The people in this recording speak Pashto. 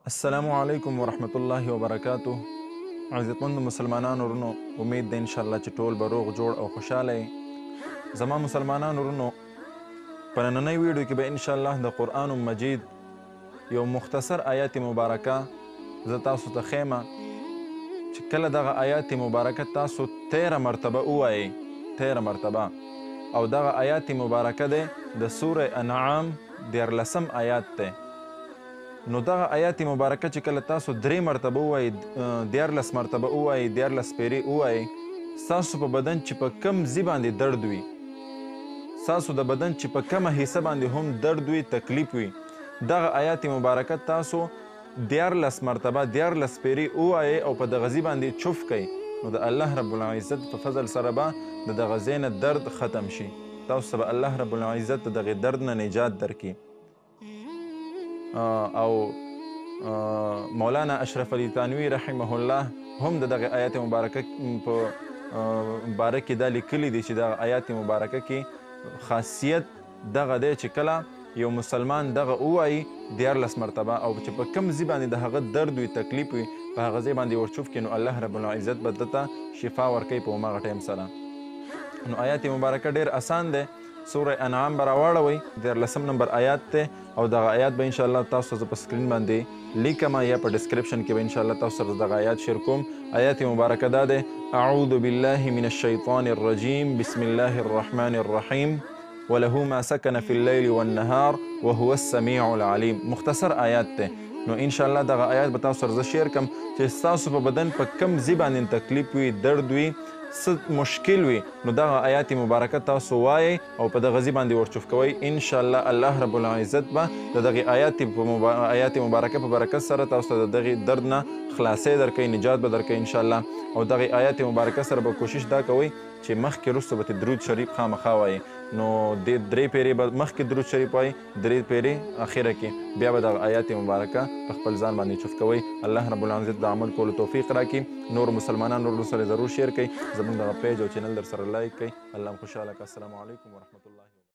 السلام علیکم ورحمت الله وبرکاتو. عزتمند مسلمانانو ورونو، امید ده انشاءالله چې ټول به روغ جوړ او خوشحاله یې. زما مسلمانانو ورونو، په نننۍ ویډیو کې به انشاءالله د قرآن مجید یو مختصر آیات مبارکه زه تاسو ته ښیم چې کله دغه آیات مبارکه تاسو 13 مرتبه ووایئ، 13 مرتبه، او دغه آیات مبارکه دی د سوره انعام 14 آیات دی. نو دغه آیات مبارکه چې کله تاسو 3 مرتبه ووایئ، 14 مرتبه ووایئ، 14 پیرې ووایئ، ستاسو په بدن چې په کم ځي باندې درد وي، ستاسو د بدن چې په کمه حصه باندې هم درد وي، تکلیف وي، دغه آیات مبارکه تاسو 14 مرتبه 14 پیرې ووایئ او په دغه ځي باندې چوف کوئ، نو د الله رب العزت په فضل سره به د دغه ځای نه درد ختم شي. تاسو ته به الله رب العزت د دغې درد نه نجات درکړي. او مولانا اشرف علي تانوي رحمه الله هم د دغه آیات مبارکه په باره کې دا لیکلي دي چې دغه آیات مبارکه کې خاصیت دغه دی چې کله یو مسلمان دغه ووایي 14 مرتبه او چې په کم ځای باندې د هغه درد وي، تکلیف وي، په هغه ځای باندې ورچوف کړي، نو الله رب العزت به ده ته شفا ورکوي په هماغه ټایم سره. نو آیات مبارکه ډېر آسان دی. سوره انعام به راواړوئ، 14 نمبر آیات دی او دغه آیات به انشاءالله تاسو زه په سکرین باندې لیکم یا په ډسکرپشن کې به انشاءالله تاسو سره دغه آیات شیر کوم. آیات مبارکه دا دی: اعوذ بالله من الشیطان الرجیم، بسم الله الرحمن الرحیم، وله ما سکن فی اللیل والنهار وهو السمیع العلیم. مختصر آیات دی. نو انشاءالله دغه آیات به تاسو سره زه شیر کم چې ستاسو په بدن په کم ځای باندې تکلیف وي، درد وي، څه مشکل وي، نو دغه آیات مبارکه تاسو وایئ او په دغه ځای باندې ورچوف کوئ. انشاءالله الله رب العزت به د دغې آیات مبارکه په برکت سره تاسو ته د دغې درد نه خلاصۍ درکوي، نجات به درکوي انشاءالله. او دغې آیات مبارکه سره به کوشش دا کوئ چې مخکې وروسته به درود شریف خامخا وایئ. نو د 3 پیرې به مخکې درود شریف وایئ، 3 پیرې اخره کې، بیا به دغه آیات مبارکه په خپل ځان باندې چوف کوئ. الله رب العزت د عمل کولو توفیق راکړي. نور مسلمانان ورسره ضرور شیر کړئ، زموږ دغه پیج او چینل در سره لایک کړئ. الله خوشحاله کړه. السلام علیکم ورحمت الله.